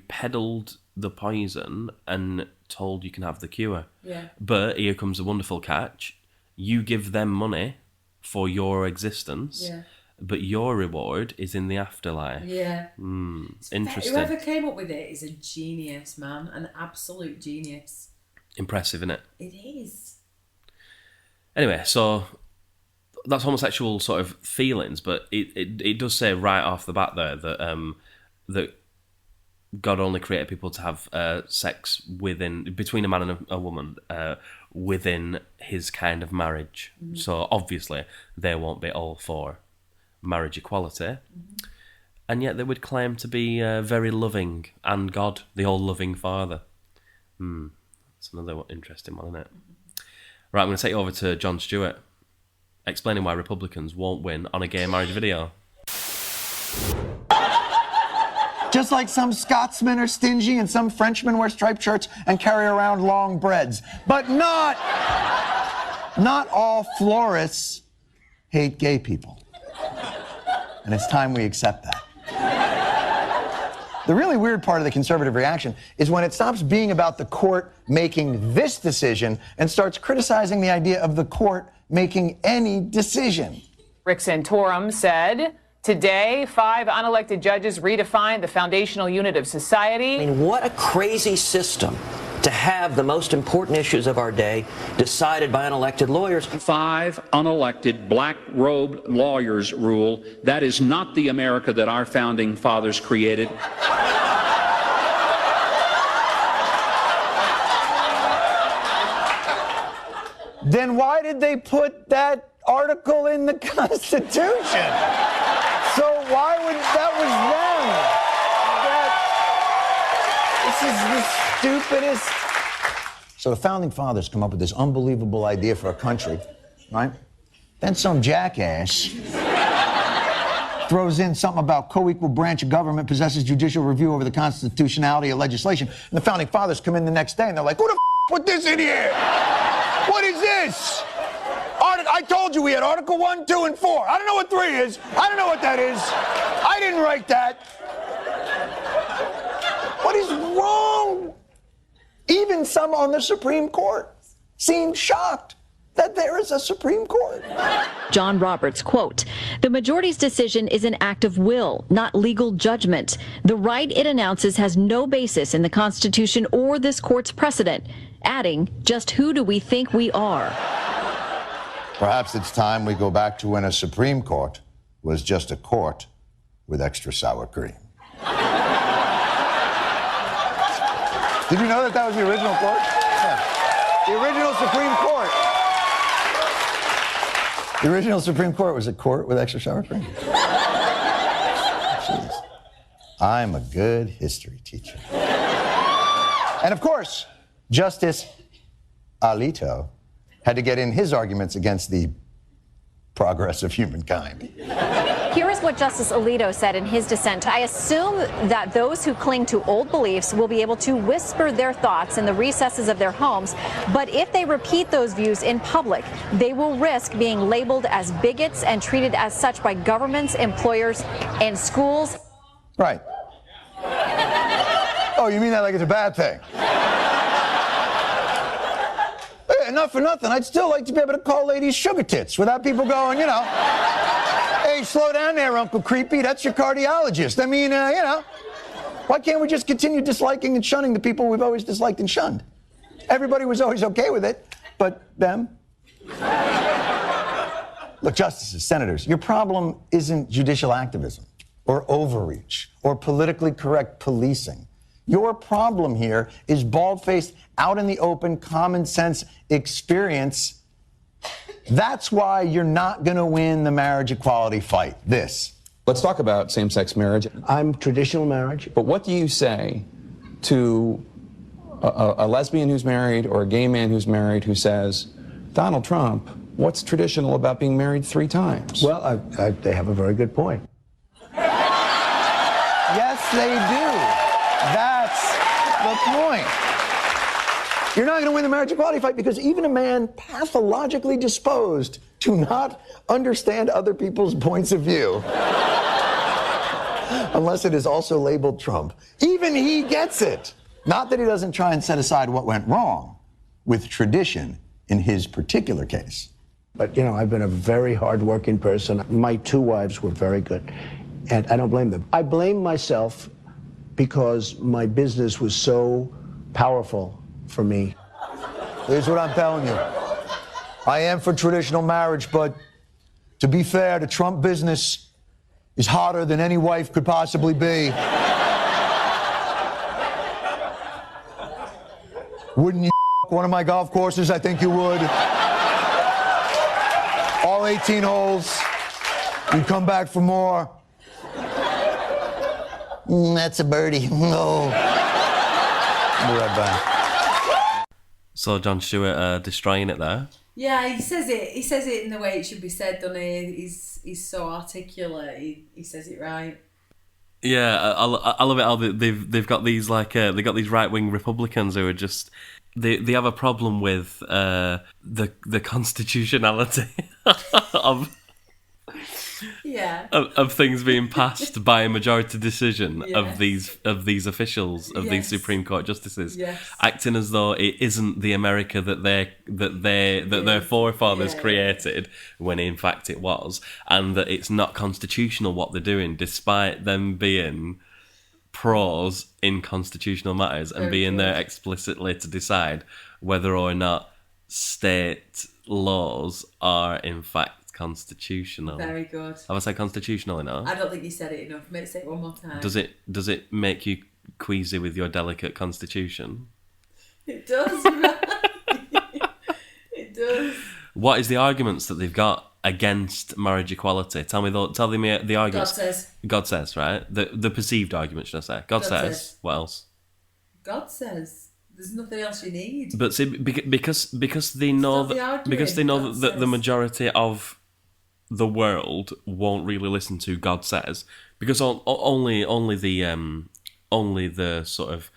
peddled the poison and told you can have the cure. Yeah. But here comes the wonderful catch. You give them money for your existence. Yeah. But your reward is in the afterlife. Yeah. Interesting. Whoever came up with it is a genius, man. An absolute genius. Impressive, isn't it? It is. Anyway, so that's homosexual sort of feelings, but it does say right off the bat there that that God only created people to have sex between a man and a woman within his kind of marriage. Mm-hmm. So obviously they won't be all for marriage equality, and yet they would claim to be very loving, and God, the all-loving Father. That's another interesting one, isn't it? Right, I'm going to take you over to Jon Stewart, explaining why Republicans won't win on a gay marriage video. Just like some Scotsmen are stingy and some Frenchmen wear striped shirts and carry around long breads. But not all florists hate gay people. And it's time we accept that. The really weird part of the conservative reaction is when it stops being about the court making this decision and starts criticizing the idea of the court making any decision. Rick Santorum said, today, 5 unelected judges redefined the foundational unit of society. I mean, what a crazy system to have the most important issues of our day decided by unelected lawyers. 5 unelected, black-robed lawyers rule. That is not the America that our founding fathers created. Then why did they put that article in the Constitution? So why would that was them? This is the stupidest. So the founding fathers come up with this unbelievable idea for a country, right? Then some jackass throws in something about co-equal branch of government possesses judicial review over the constitutionality of legislation. And the founding fathers come in the next day and they're like, who the put this in here? What is this? I told you we had Article 1, 2, and 4. I don't know what 3 is. I don't know what that is. I didn't write that. What is wrong? Even some on the Supreme Court seem shocked that there is a Supreme Court. John Roberts, quote, "The majority's decision is an act of will, not legal judgment. The right it announces has no basis in the Constitution or this court's precedent." Adding, "Just who do we think we are?" Perhaps it's time we go back to when a Supreme Court was just a court with extra sour cream. Did you know that was the original court? Yeah. The original Supreme Court. The original Supreme Court was a court with extra sour cream. Jeez. I'm a good history teacher. And of course, Justice Alito had to get in his arguments against the progress of humankind. Here is what Justice Alito said in his dissent. "I assume that those who cling to old beliefs will be able to whisper their thoughts in the recesses of their homes, but if they repeat those views in public, they will risk being labeled as bigots and treated as such by governments, employers, and schools." Right. Oh, you mean that like it's a bad thing? Hey, not for nothing, I'd still like to be able to call ladies sugar tits without people going, hey, slow down there, Uncle Creepy, that's your cardiologist. I mean, why can't we just continue disliking and shunning the people we've always disliked and shunned? Everybody was always okay with it, but them. Look, justices, senators, your problem isn't judicial activism or overreach or politically correct policing. Your problem here is bald-faced, out in the open, common sense experience. That's why you're not going to win the marriage equality fight. Let's talk about same-sex marriage. I'm traditional marriage. But what do you say to a lesbian who's married or a gay man who's married who says, Donald Trump, what's traditional about being married 3 times? Well, they have a very good point. Yes, they do. That's the point. You're not going to win the marriage equality fight because even a man pathologically disposed to not understand other people's points of view, unless it is also labeled Trump, even he gets it. Not that he doesn't try and set aside what went wrong with tradition in his particular case. But, I've been a very hard-working person. My 2 wives were very good, and I don't blame them. I blame myself because my business was so powerful for me. Here's what I'm telling you. I am for traditional marriage, but to be fair, the Trump business is hotter than any wife could possibly be. Wouldn't you one of my golf courses? I think you would. All 18 holes. You'd come back for more. That's a birdie. No. I'll be right back. So Jon Stewart destroying it there. Yeah, he says it. He says it in the way it should be said, doesn't he? He's so articulate. He says it right. Yeah, I love it how they've got these they got these right wing Republicans who are just they have a problem with the constitutionality of. Yeah. Of things being passed by a majority decision of these officials, of these Supreme Court justices, acting as though it isn't the America that their forefathers created, when in fact it was, and that it's not constitutional what they're doing, despite them being pros in constitutional matters and being there explicitly to decide whether or not state laws are in fact constitutional. Very good. Have I said constitutional enough? I don't think you said it enough. Maybe say it one more time. Does it make you queasy with your delicate constitution? It does. It does. What is the arguments that they've got against marriage equality? Tell me the arguments. God says. God says, right? The perceived argument, should I say? God says. What else? God says. There's nothing else you need. But see, because they know that the majority of the world won't really listen to God says, because only the sort of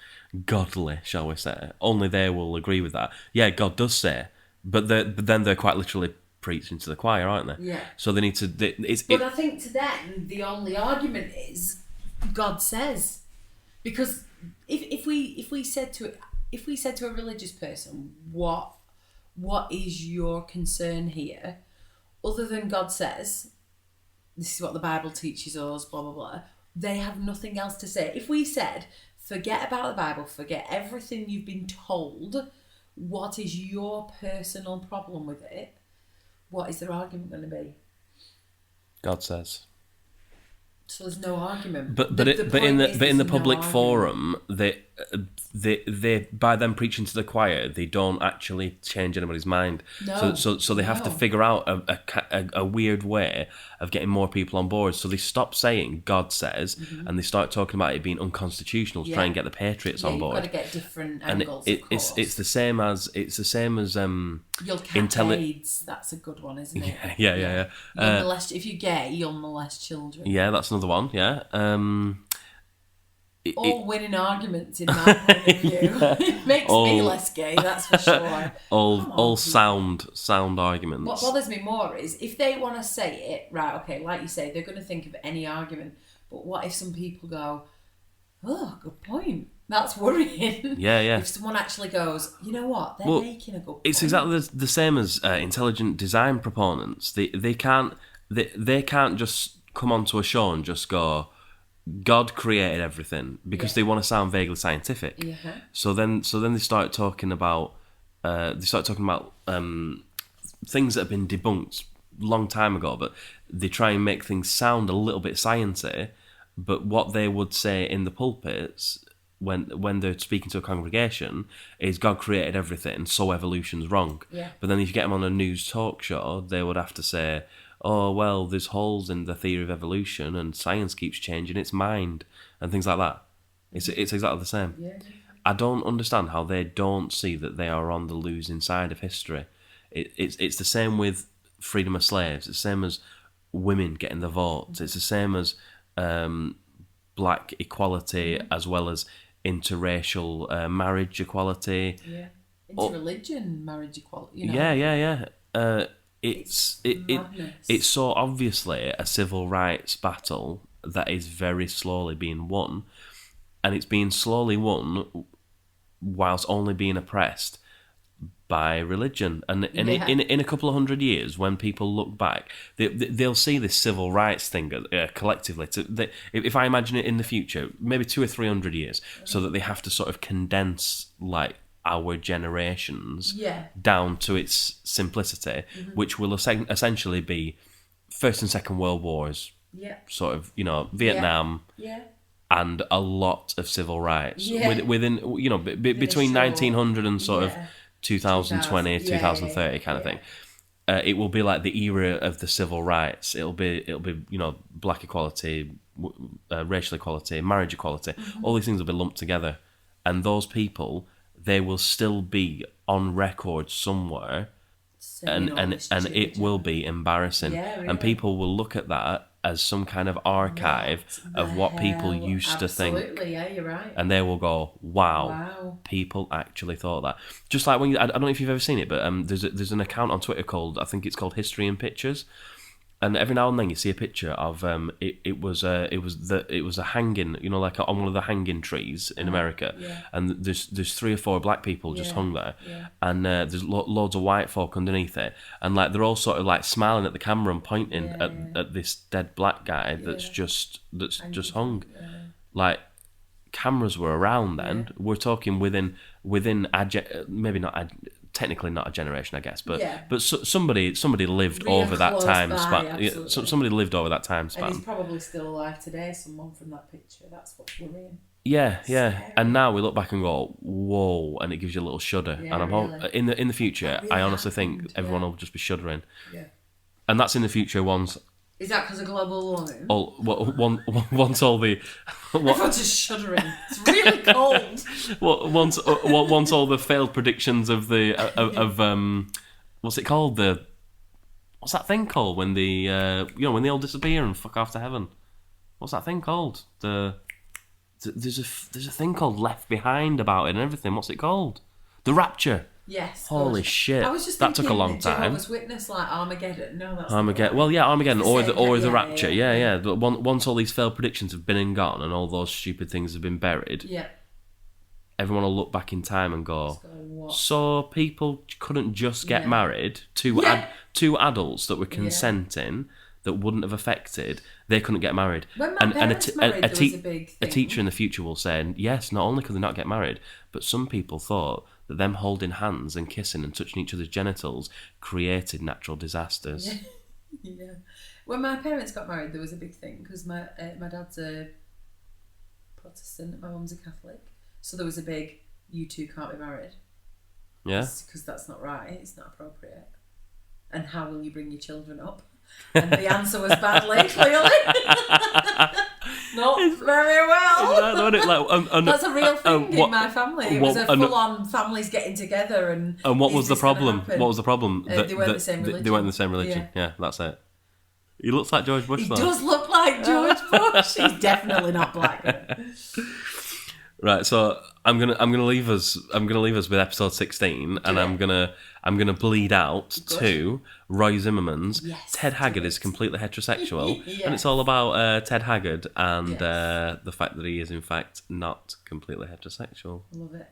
godly, shall we say, only they will agree with that. Yeah, God does say, but then they're quite literally preaching to the choir, aren't they? Yeah. So they need to. But I think to them the only argument is God says, because if we said to a religious person, what is your concern here, other than God says, this is what the Bible teaches us, blah blah blah, they have nothing else to say. If we said, forget about the Bible, forget everything you've been told, what is your personal problem with it? What is their argument going to be? God says. So there's no argument. But in the public forum, they by them preaching to the choir, they don't actually change anybody's mind. No. So they have to figure out a weird way of getting more people on board. So they stop saying God says, and they start talking about it being unconstitutional to try and get the patriots on board. You've got to get different And angles. it's the same as You'll catch AIDS. That's a good one, isn't it? Yeah. You'll molest, if you're gay, you'll molest children. Yeah, that's another one. Yeah. All winning arguments in my point of view. It makes me less gay, that's for sure. all sound arguments. What bothers me more is if they want to say it, right, okay, like you say, they're going to think of any argument. But what if some people go, oh, good point. That's worrying. Yeah. If someone actually goes, you know what, they're making a good point. It's exactly the same as intelligent design proponents. They can't just come onto a show and just go, God created everything, because they want to sound vaguely scientific. Yeah. So then they start talking about things that have been debunked a long time ago, but they try and make things sound a little bit sciencey. But what they would say in the pulpits when they're speaking to a congregation is God created everything, so evolution's wrong. Yeah. But then if you get them on a news talk show, they would have to say, oh, well, there's holes in the theory of evolution and science keeps changing its mind and things like that. It's exactly the same. Yeah. I don't understand how they don't see that they are on the losing side of history. It's the same with freedom of slaves. It's the same as women getting the vote. It's the same as black equality as well as interracial marriage equality. Yeah. Interreligion marriage equality. You know? Yeah. It's so obviously a civil rights battle that is very slowly being won, and it's being slowly won whilst only being oppressed by religion. And in a couple of hundred years, when people look back, they'll see this civil rights thing collectively. If I imagine it in the future, maybe 200 or 300 years, so that they have to sort of condense like our generations down to its simplicity, which will essentially be First and Second World Wars, sort of, Vietnam, and a lot of civil rights within, between 1900 and sort of 2020, 2030 kind of thing. It will be like the era of the civil rights. It'll be black equality, racial equality, marriage equality. All these things will be lumped together, and those people, they will still be on record somewhere, and it will be embarrassing. And people will look at that as some kind of archive of what people used to think. Absolutely, yeah, you're right. And they will go, wow, people actually thought that. Just like when I don't know if you've ever seen it, but there's an account on Twitter called, I think it's called History in Pictures. And every now and then you see a picture of it was a hanging, like on one of the hanging trees in America, and there's 3 or 4 black people just hung there, and there's loads of white folk underneath it, and like they're all sort of like smiling at the camera and pointing at this dead black guy that's just hung, like cameras were around then. Yeah. We're talking within maybe not technically not a generation, I guess, but somebody lived Real over that time span. Absolutely. Somebody lived over that time span. And he's probably still alive today. Someone from that picture. That's what's worrying. Yeah. And now we look back and go, whoa, and it gives you a little shudder. Yeah, and I'm in the future, really I honestly think everyone will just be shuddering. Yeah. And that's in the future once. Is that because of global warming? Once all the everyone's just shuddering. It's really cold. Once all the failed predictions of the what's it called, what's that thing called when when they all disappear and fuck off to heaven? What's that thing called? There's a thing called Left Behind about it and everything. What's it called? The Rapture. Yes. Holy shit! I was just that took a long time. Jehovah's Witness, like Armageddon. No, that's Armageddon. Well, yeah, Armageddon or the Rapture. Yeah. But once all these failed predictions have been and gone, and all those stupid things have been buried, everyone will look back in time and go, so people couldn't just get married. Two adults that were consenting that wouldn't have affected. They couldn't get married. When my parents married, there was a big thing. A teacher in the future will say, yes, not only could they not get married, but some people thought that them holding hands and kissing and touching each other's genitals created natural disasters. Yeah. When my parents got married, there was a big thing because my dad's a Protestant, my mum's a Catholic, so there was a big, you two can't be married. Yeah. Because that's not right. It's not appropriate. And how will you bring your children up? And the answer was badly, clearly. Not very well. That's a real thing in my family. It was a full-on families getting together and what was the problem? What was the problem? They weren't the same religion. They weren't the same religion. Yeah, that's it. He looks like George Bush. He does look like George Bush. He's definitely not black. Right, so I'm gonna leave us with episode 16, and I'm gonna bleed out to Roy Zimmerman's Ted Haggard is completely heterosexual, and it's all about Ted Haggard and the fact that he is in fact not completely heterosexual. Love it.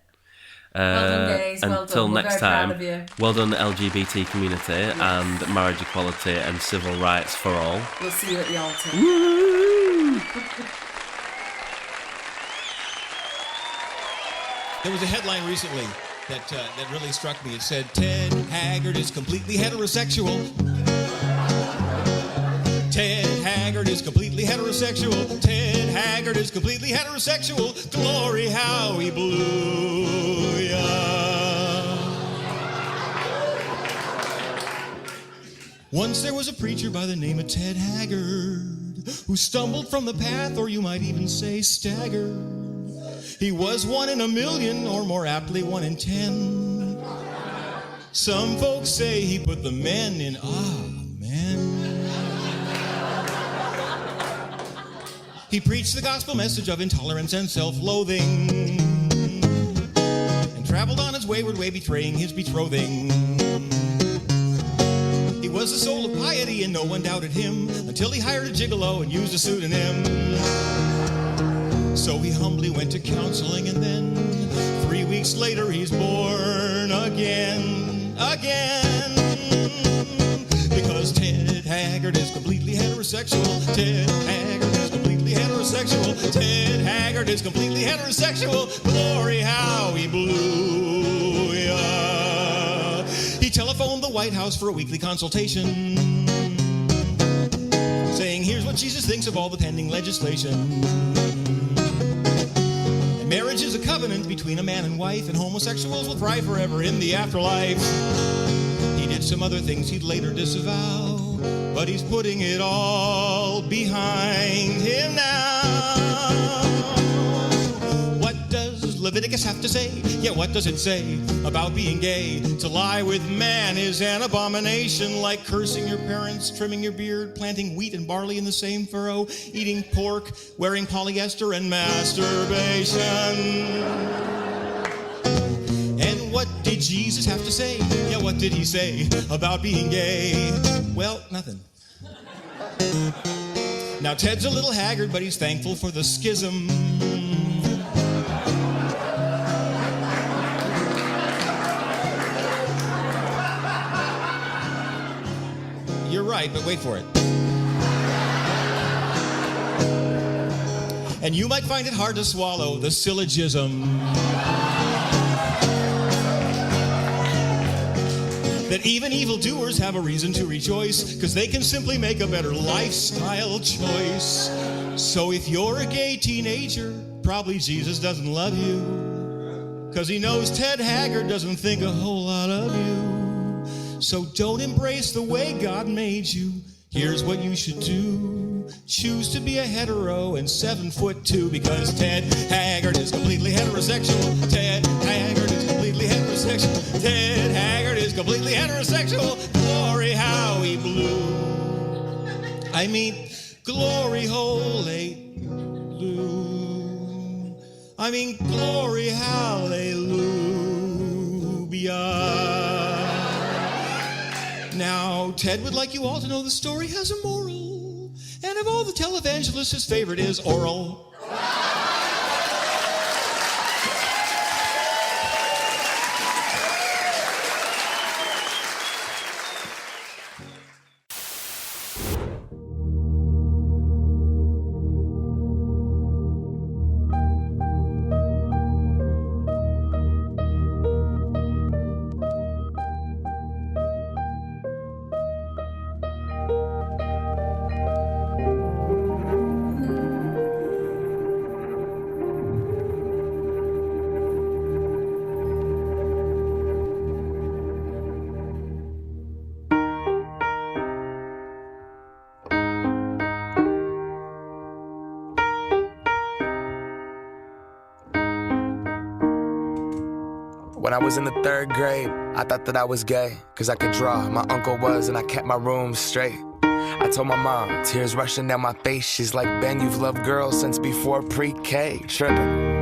Well done, guys. Well until done. next We're very time, proud of you. well done LGBT community and marriage equality and civil rights for all. We'll see you at the altar. Woo! There was a headline recently that really struck me. It said, Ted Haggard is completely heterosexual. Ted Haggard is completely heterosexual. Ted Haggard is completely heterosexual. Glory, how he blew ya. Once there was a preacher by the name of Ted Haggard who stumbled from the path, or you might even say staggered. He was 1 in a million, or more aptly 1 in 10. Some folks say he put the men in amen. He preached the gospel message of intolerance and self-loathing, and traveled on his wayward way, betraying his betrothing. He was the soul of piety, and no one doubted him, until he hired a gigolo and used a pseudonym. So he humbly went to counseling, and then 3 weeks later he's born again. Because Ted Haggard is completely heterosexual. Ted Haggard is completely heterosexual. Ted Haggard is completely heterosexual. Glory, how he blew ya. He telephoned the White House for a weekly consultation, saying, here's what Jesus thinks of all the pending legislation. Marriage is a covenant between a man and wife, and homosexuals will thrive forever in the afterlife. He did some other things he'd later disavow, but he's putting it all behind him now. What does Leviticus have to say? Yeah, what does it say about being gay? To lie with man is an abomination, like cursing your parents, trimming your beard, planting wheat and barley in the same furrow, eating pork, wearing polyester, and masturbation. And what did Jesus have to say? Yeah, what did he say about being gay? Well, nothing. Now Ted's a little haggard, but he's thankful for the schism. You're right, but wait for it. and you might find it hard to swallow the syllogism that even evildoers have a reason to rejoice, because they can simply make a better lifestyle choice. So if you're a gay teenager, probably Jesus doesn't love you, because he knows Ted Haggard doesn't think a whole lot of you. So don't embrace the way God made you. Here's what you should do. Choose to be a hetero and 7'2", because Ted Haggard is completely heterosexual. Ted Haggard is completely heterosexual. Ted Haggard is completely heterosexual. Glory how he blew. I mean, glory hallelujah. I mean, glory hallelujah. Now, Ted would like you all to know the story has a moral. And of all the televangelists, his favorite is oral. When I was in the 3rd grade, I thought that I was gay, cause I could draw. My uncle was, and I kept my room straight. I told my mom, tears rushing down my face. She's like, Ben, you've loved girls since before pre-K. Tripping.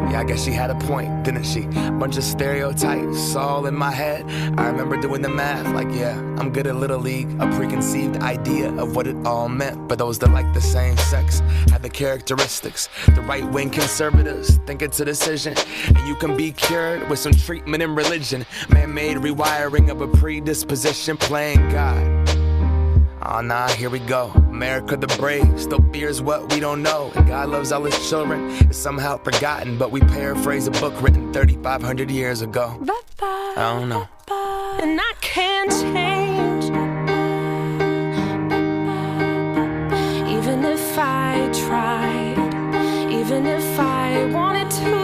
Yeah, I guess she had a point, didn't she? Bunch of stereotypes all in my head. I remember doing the math, like, yeah, I'm good at Little League. A preconceived idea of what it all meant. But those that like the same sex had the characteristics. The right-wing conservatives think it's a decision, and you can be cured with some treatment in religion. Man-made rewiring of a predisposition, playing God. Oh nah, here we go. America the brave still fears what we don't know. And God loves all his children. It's somehow forgotten, but we paraphrase a book written 3,500 years ago. I don't know. And I can't change, even if I tried, even if I wanted to.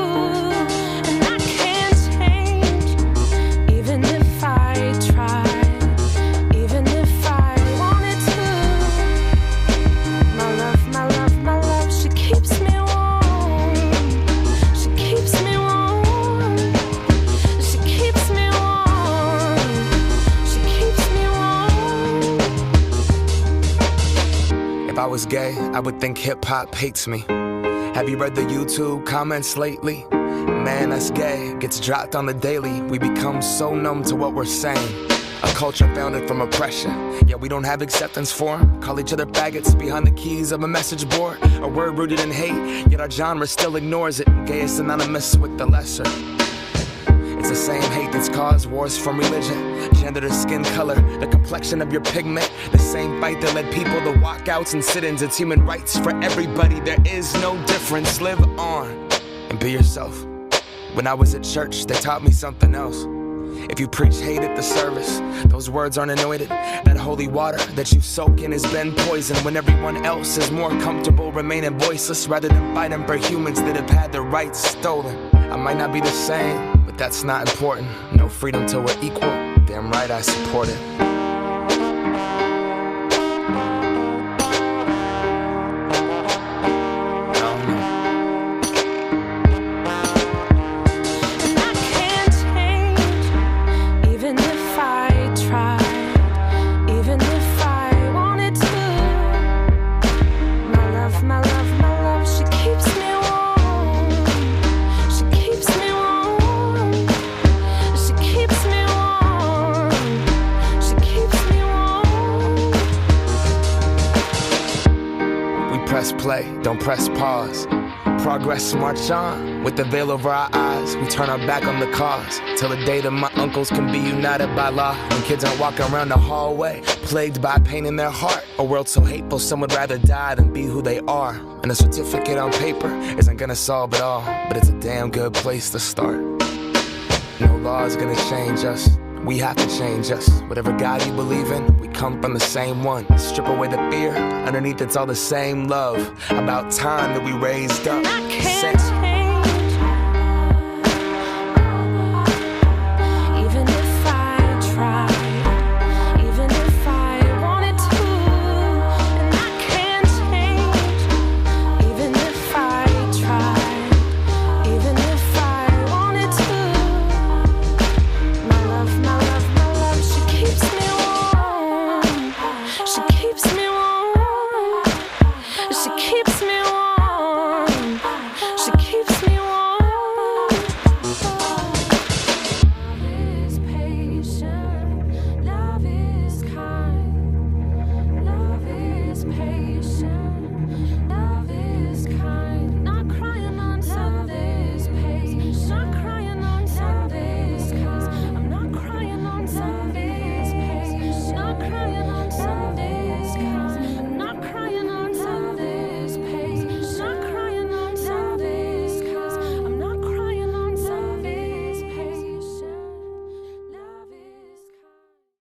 And I can't change, even if I tried. If I was gay, I would think hip-hop hates me. Have you read the YouTube comments lately? Man, that's gay, gets dropped on the daily. We become so numb to what we're saying. A culture founded from oppression. Yeah, we don't have acceptance for 'em. Call each other faggots behind the keys of a message board. A word rooted in hate, yet our genre still ignores it. Gay is synonymous with the lesser. It's the same hate that's caused wars from religion, gender to skin color, the complexion of your pigment. The same fight that led people to walkouts and sit-ins. It's human rights for everybody. There is no difference. Live on and be yourself. When I was at church, they taught me something else. If you preach hate at the service, those words aren't anointed. That holy water that you soak in has been poisoned. When everyone else is more comfortable remaining voiceless rather than fighting for humans that have had their rights stolen. I might not be the same, but that's not important. No freedom till we're equal. Damn right I support it. Play, don't press pause. progress march on. With the veil over our eyes, we turn our back on the cause. Till the day that my uncles can be united by law. When kids aren't walking around the hallway, plagued by pain in their heart. A world so hateful, some would rather die than be who they are. And a certificate on paper isn't gonna solve it all, but it's a damn good place to start. No law is gonna change us. We have to change us. Whatever God you believe in, we come from the same one. Strip away the fear, underneath it's all the same love. About time that we raised up. I can't change.